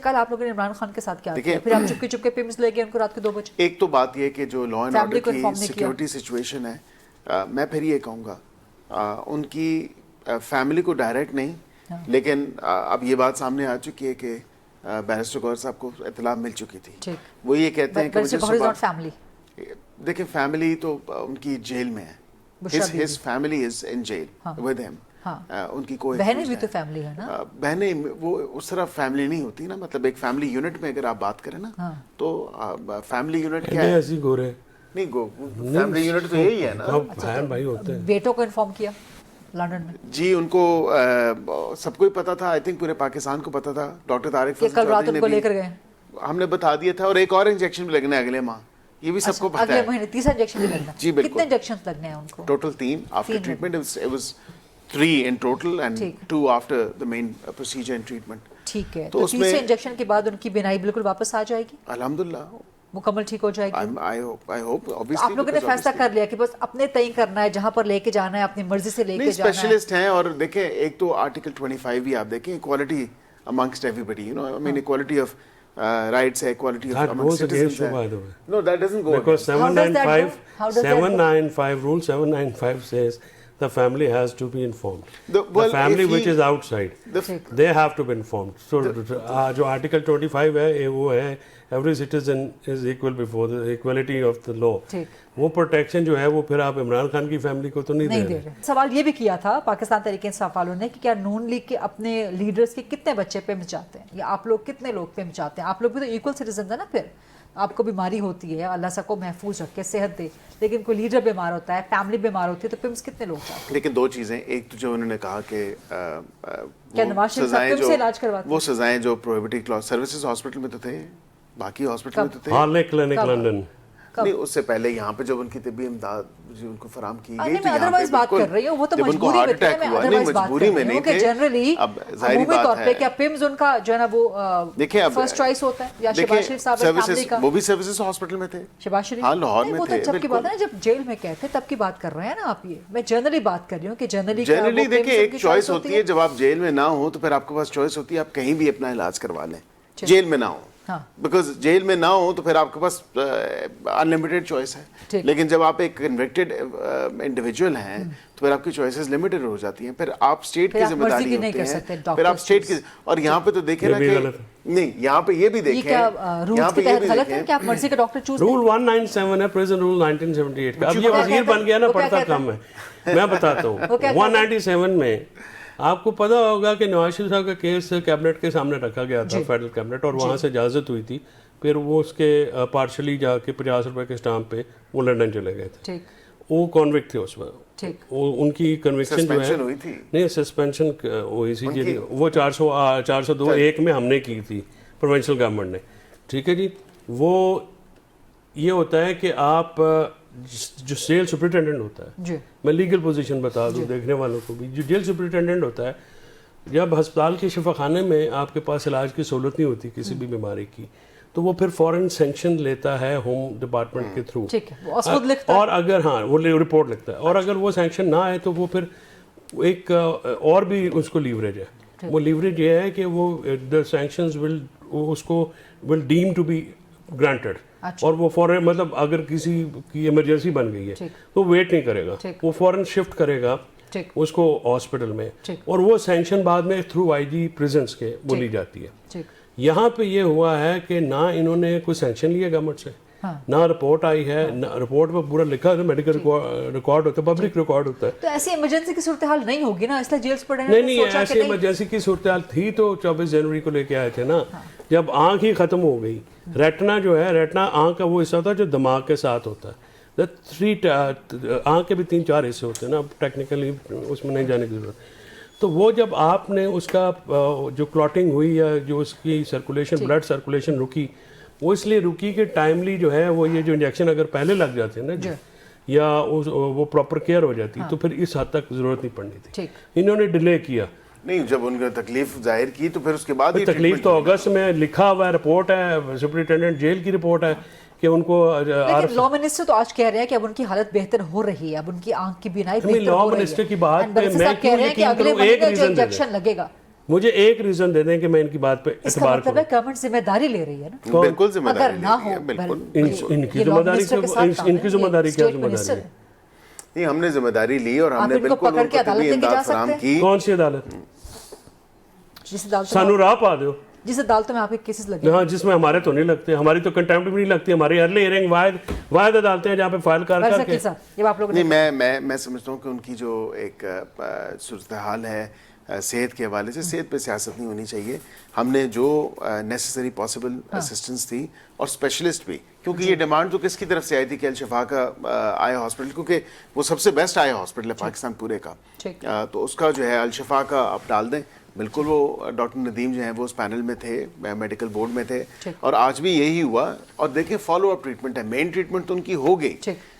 کل آپ لوگوں نے عمران خان کے ساتھ کیا کیا؟ پھر آپ چپکے چپکے پیمز لے گئے ان کو رات کے 2 بجے. ایک تو بات یہ کہ جو لا اینڈ آرڈر کی سیکیورٹی سچویشن ہے، میں پھر یہ کہوں گا ان کی فیملی کو ڈائریکٹ نہیں، لیکن اب یہ بات سامنے آ چکی ہے کہ بیرسٹر گوہر صاحب کو اطلاع مل چکی تھی. وہ یہ کہتے ہیں کہ دیکھیں فیملی تو ان کی جیل میں ہے، his family is in jail with him. ان کی کوئی بہنیں بھی تو فیملی ہے نا. بہنیں وہ اس طرح فیملی نہیں ہوتی نا، مطلب ایک فیملی یونٹ میں اگر آپ بات کریں نا تو فیملی یونٹ کیا ہے؟ ایسی گورے نہیں فیملی یونٹ تو یہی ہے نا. بہن بھائی ہوتے ہیں. بیٹوں کو انفارم کیا لندن میں؟ جی ان کو سب کو ہی پتا تھا، آئی تھنک پورے پاکستان کو پتا تھا. ڈاکٹر طارق فضل کل رات ان کو لے کر گئے، ہم نے بتا دیا تھا، اور ایک اور انجیکشن بھی لگنا ہے اگلے ماہ، یہ بھی سب کو پتا ہے. اگلے مہینے تیسرا انجیکشن بھی لگنا ہے. جی بالکل. کتنے انجیکشنز لگنے ہیں ان کو؟ Total 3 after treatment. it was 3 in total and 2 after the main procedure and treatment. ٹھیک ہے. تو تیسرے انجیکشن کے بعد ان کی بینائی بالکل واپس آ جائے گی الحمدللہ، مکمل ٹھیک ہو جائے گی. I hope obviously. آپ لوگوں نے فیصلہ کر لیا کہ بس اپنے تعین کرنا ہے، جہاں پر لے کے جانا ہے اپنی مرضی سے لے کے جانا ہے. اسپیشلسٹ ہیں. اور دیکھیں ایک تو آرٹیکل 25 بھی آپ دیکھیں، equality amongst everybody, you know, I mean equality of rights ہے، equality of amongst citizens ہے. No, that doesn't go because 795 rule 795 says the family has to be informed. The family which is outside, they have to be informed. So جو article 25 ہے وہ ہے every citizen is equal before the equality of the law. وہ protection جو ہے وہ پھر آپ عمران خان کی فیملی کو تو نہیں دے رہے. سوال یہ بھی کیا تھا پاکستان تحریک انصاف والوں نے کہ کیا نون لیگ کے اپنے لیڈرز کے کتنے بچے پہ مچاتے ہیں، یا آپ لوگ کتنے لوگ پہ مچاتے ہیں؟ آپ لوگ بھی تو ایکول سٹیزنز ہیں نا. پھر آپ کو بیماری ہوتی ہے، اللہ سب کو محفوظ رکھے، صحت دے، لیکن کوئی لیڈر بیمار ہوتا ہے، فیملی بیمار ہوتی ہے، تو پمس کتنے لوگ چاہتے ہیں؟ لیکن 2 چیزیں. ایک تو جو انہوں نے کہا کہ کیا نواز شریف صاحب پمس سے علاج کرواتے ہیں؟ وہ سزائیں جو پروہیبٹڈ کلاس سروسز ہاسپٹل میں تو تھے، باقی ہاسپٹل میں تو تھے. ہارلے کلینک لندن نہیں، اس سے پہلے یہاں پہ جب ان کی طبی امداد ان کو فراہم کی گئی تھی. میں ادروائز بات کر رہی ہوں، وہ تو مجبوری میں تھے. میں ادروائز بات کر رہی ہوں کہ جنرلی عمومی طور پہ کیا پمز ان کا جو ہے نا وہ فرسٹ چوائس ہوتا ہے، یا شہباز شریف صاحب فیملی کا؟ وہ بھی سروسز ہاسپٹل میں تھے. شہباز شریف ہاں لاہور میں تھے. جب کی بات ہے نا، جب جیل میں کہتے تب کی بات کر رہے ہیں نا آپ. یہ میں جنرلی بات کر رہی ہوں کہ جنرلی دیکھیں ایک چوائس ہوتی ہے. جب آپ جیل میں نہ ہو تو پھر آپ کے پاس چوائس ہوتی ہے آپ کہیں بھی اپنا علاج کروا لیں، جیل میں نہ ہو. بیکاز جیل میں نہ ہو تو پھر آپ کے پاس انلمیٹڈ چوائس ہے. لیکن جب آپ ایک کنوکٹڈ انڈیویجول ہیں تو پھر آپ کی چوائسز لمیٹڈ ہو جاتی ہیں. پھر آپ اسٹیٹ کی ذمہ داری ہوتی ہے، پھر آپ اسٹیٹ کی. اور یہاں پہ تو دیکھیں نا کہ نہیں، یہاں پہ یہ بھی دیکھیں، یہاں پہ یہ بھی دیکھیں کہ آپ مرضی کا ڈاکٹر چوز. رول 197 ہے، پریزنٹ رول 1978 کا. اب یہ وزیر بن گیا نا، پڑھتا کم ہے. میں بتاتا ہوں 197 میں آپ کو پتا ہوگا کہ نواز شریف صاحب کا کیس کیبنٹ کے سامنے رکھا گیا تھا، فیڈرل کیبنٹ، اور وہاں سے اجازت ہوئی تھی. پھر وہ اس کے پارشلی جا کے 50 روپے کے اسٹامپ پہ وہ لنڈن چلے گئے تھے. وہ کانوکٹ تھے اس وقت. ان کی کنوکشن جو ہے نہیں، سسپینشن ہوئی تھی. وہ 402(1) میں ہم نے کی تھی، پروونشل گورنمنٹ نے. ٹھیک ہے جی. وہ یہ ہوتا ہے کہ آپ جو جیل سپرنٹینڈنٹ ہوتا ہے، میں لیگل پوزیشن بتا دوں دیکھنے والوں کو بھی، جو جیل سپرنٹینڈنٹ ہوتا ہے، جب ہسپتال کے شفا خانے میں آپ کے پاس علاج کی سہولت نہیں ہوتی کسی بھی بیماری کی، تو وہ پھر فوراً سینکشن لیتا ہے ہوم ڈپارٹمنٹ کے تھرو. اور اگر وہ رپورٹ لکھتا ہے، اور اگر وہ سینکشن نہ آئے تو وہ پھر ایک اور بھی اس کو لیوریج ہے. وہ لیوریج یہ ہے کہ وہ the sanctions will deem to be granted. اور وہ فوراً مطلب اگر کسی کی ایمرجنسی بن گئی ہے تو ویٹ نہیں کرے گا، وہ فوراً شفٹ کرے گا اس کو ہاسپٹل میں، اور وہ سینکشن بعد میں تھرو آئی جی پریزنس کے بولی جاتی ہے. یہاں پہ یہ ہوا ہے کہ نہ انہوں نے کوئی سینکشن لیا گورنمنٹ سے، نہ رپورٹ آئی ہے. رپورٹ پہ پورا لکھا ہے، میڈیکل ریکارڈ ہوتا ہے، پبلک ریکارڈ ہوتا ہے. تو ایسی ایمرجنسی کی صورتحال نہیں ہوگی نا، اس لیے جیلز پڑے. نہیں، ایسی ایمرجنسی کی صورتحال تھی تو 24 جنوری کو لے کے آئے تھے نا، جب آنکھ ہی ختم ہو گئی. ریٹنا جو ہے، ریٹنا آنکھ کا وہ حصہ ہوتا ہے جو دماغ کے ساتھ ہوتا ہے. آنکھ کے بھی 3-4 حصے ہوتے ہیں نا، ٹیکنیکلی اس میں نہیں جانے کی ضرورت. تو وہ جب آپ نے اس کا جو کلاٹنگ ہوئی یا جو اس کی سرکولیشن، بلڈ سرکولیشن رکی، وہ اس لیے رکی کہ ٹائملی جو ہے وہ یہ جو انجیکشن اگر پہلے لگ جاتے ہیں نا جی، یا وہ پراپر کیئر ہو جاتی تو پھر اس حد تک ضرورت نہیں پڑنی تھی. انہوں نے ڈیلے کیا. نہیں، جب ان کو تکلیف ظاہر کی تو پھر اس کے بعد تکلیف تو اگست میں لکھا ہوا ہے، رپورٹ ہے، سپرنٹینڈنٹ جیل کی رپورٹ ہے کہ ان کو. لیکن لا منسٹر تو آج کہہ رہے ہیں کہ اب ان کی حالت بہتر ہو رہی ہے، اب ان کی آنکھ کی بینائی بہتر ہو رہی ہے. لا منسٹر کی بات پہ میں کہہ رہے ہیں کہ اگلے مہینے جو انجیکشن لگے گا مجھے ایک ریزن دے دیں کہ میں ان کی بات پہ اعتبار کروں. گورنمنٹ ذمہ داری لے رہی ہے نا, بالکل ذمہ اگر داری نہ ہو بالکل. ان کی ذمہ داری ان کی ذمہ داری کیا ذمہ داری ہے؟ نہیں, ہم نے ذمہ داری لی اور ہم نے بالکل ان کو طبی امداد فراہم کی. کون سی عدالت؟ جس عدالت سانو راہ پا دیو, جس عدالتوں میں آپ کے کیسز لگے. ہاں, جس میں ہمارے تو نہیں لگتے, ہماری تو کنٹمپٹ بھی نہیں لگتی. ہماری ارلی ہیئرنگ واحد عدالتیں ہیں جہاں پہ فائل کر کے. نہیں, میں سمجھتا ہوں کہ ان کی جو ایک صورتحال ہے صحت کے حوالے سے, صحت پہ سیاست نہیں ہونی چاہیے. ہم نے جو نیسیسری پاسبل اسسٹنس تھی اور اسپیشلسٹ بھی, کیونکہ یہ ڈیمانڈ تو کس کی طرف سے آئی تھی کہ الشفا کا آئی ہاسپٹل, کیونکہ وہ سب سے بیسٹ آئی ہاسپٹل ہے پاکستان پورے کا, تو اس کا جو ہے الشفا کا آپ ڈال دیں. بالکل, وہ ڈاکٹر ندیم جو ہیں وہ اس پینل میں تھے, میڈیکل بورڈ میں تھے, اور آج بھی یہی ہوا. اور دیکھیں فالو اپ ٹریٹمنٹ ہے, مین ٹریٹمنٹ تو ان کی ہو گئی,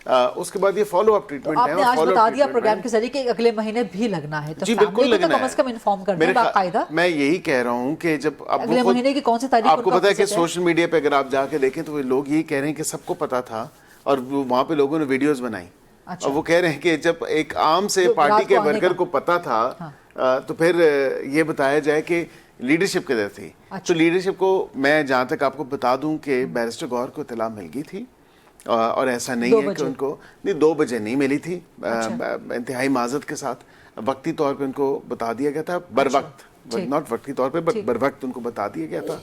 اس کے بعد یہ فالو اپ ٹریٹمنٹ ہے. آپ نے آج بتا دیا پروگرام کے ذریعے کہ اگلے مہینے بھی لگنا ہے, تو جی بالکل لگنا ہے, کم از کم انفارم کر دیں باقاعدہ. میں یہی کہہ رہا ہوں کہ جب اگلے مہینے کی کون سی تاریخ آپ کو پتا ہے کہ سوشل میڈیا پہ اگر آپ جا کے دیکھیں تو وہ لوگ یہی کہہ رہے ہیں کہ سب کو پتا تھا, اور وہاں پہ لوگوں نے ویڈیوز بنائی, اور وہ کہہ رہے ہیں کہ جب ایک عام سے پارٹی کے ورکر کو پتا تھا تو پھر یہ بتایا جائے کہ لیڈرشپ کدھر تھی. تو لیڈرشپ کو میں جہاں تک آپ کو بتا دوں کہ بیرسٹر گوہر کو اطلاع مل گئی تھی, اور ایسا نہیں ہے کہ ان کو 2 بجے نہیں ملی تھی, انتہائی معذرت کے ساتھ وقتی طور پہ ان کو بتا دیا گیا تھا, بر وقت, ناٹ وقتی طور پہ بر وقت ان کو بتا دیا گیا تھا.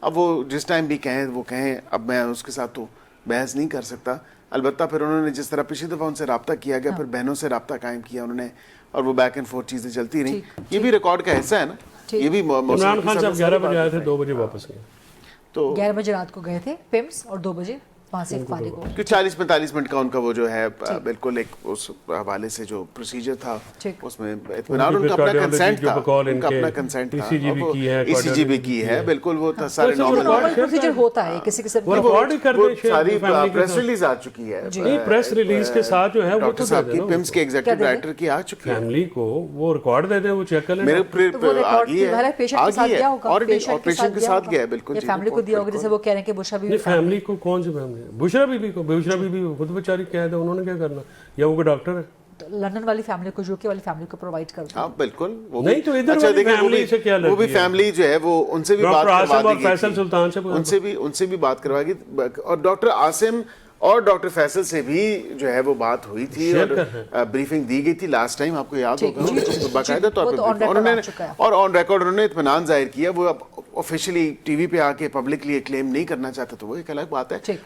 اب وہ جس ٹائم بھی کہیں وہ کہیں, اب میں اس کے ساتھ تو بحث نہیں کر سکتا. البتہ پھر انہوں نے جس طرح پچھلی دفعہ ان سے رابطہ کیا گیا, پھر بہنوں سے رابطہ قائم کیا انہوں نے, اور وہ بیک اینڈ فورتھ چیزیں چلتی رہیں. یہ بھی ریکارڈ کا حصہ ہے نا. یہ بھی عمران خان صاحب 11 بجے آئے تھے, 2 بجے واپس گئے. تو 11 بجے رات کو گئے تھے پیمز, اور 2 بجے وہاں سے فارغ ہو. 40-45 منٹ کا ان کا وہ جو ہے بالکل ایک اس حوالے سے جو پروسیجر تھا اس میں اطمینان, ان کا اپنا کنسنٹ تھا, ان کا اپنا کنسنٹ تھا, ای سی جی بھی کی ہے, بالکل وہ سارے نارمل پروسیجر ہوتا ہے. کسی قسم کی ساری پریس ریلیز آ چکی ہے, پریس ریلیز کے ساتھ جو ہے ڈاکٹر صاحب کی پمس کے ایگزیکٹو ڈائریکٹر کی آ چکی ہے. فیملی کو وہ ریکارڈ دے دیں, وہ چیک کر لیں. میرے اور پیشنٹ کے ساتھ گیا بالکل. فیملی کو دیا ہوگا, جیسے وہ کہہ رہے ہیں کہ بشرا بی بی. فیملی کو کون سی فیملی؟ بشرا بی بی کو, بشرا بی بی خود بیچاری قید ہے, انہوں نے کیا کرنا, یا وہ ڈاکٹر ہے لندن والی فیملی کو, جو کہ والی فیملی کو پرووائڈ کر دیں. ہاں بالکل. نہیں تو ادھر والی فیملی سے کیا لگتی ہے, وہ بھی فیملی جو ہے وہ ان سے بھی بات کروا دی گئی, فیصل سلطان سے ان سے بھی بات کروا گئی, اور ڈاکٹر عاصم اور ڈاکٹر فیصل سے بھی جو ہے وہ بات ہوئی تھی, اور بریفنگ دی گئی تھی لاسٹ ٹائم, آپ کو یاد ہوگا, باقاعدہ طور پہ انہوں نے, اور آن ریکارڈ انہوں نے اطمینان ظاہر کیا. وہ اب آفیشلی ٹی وی پہ آ کے پبلکلی کلیم نہیں کرنا چاہتا, تو وہ ایک الگ بات ہے.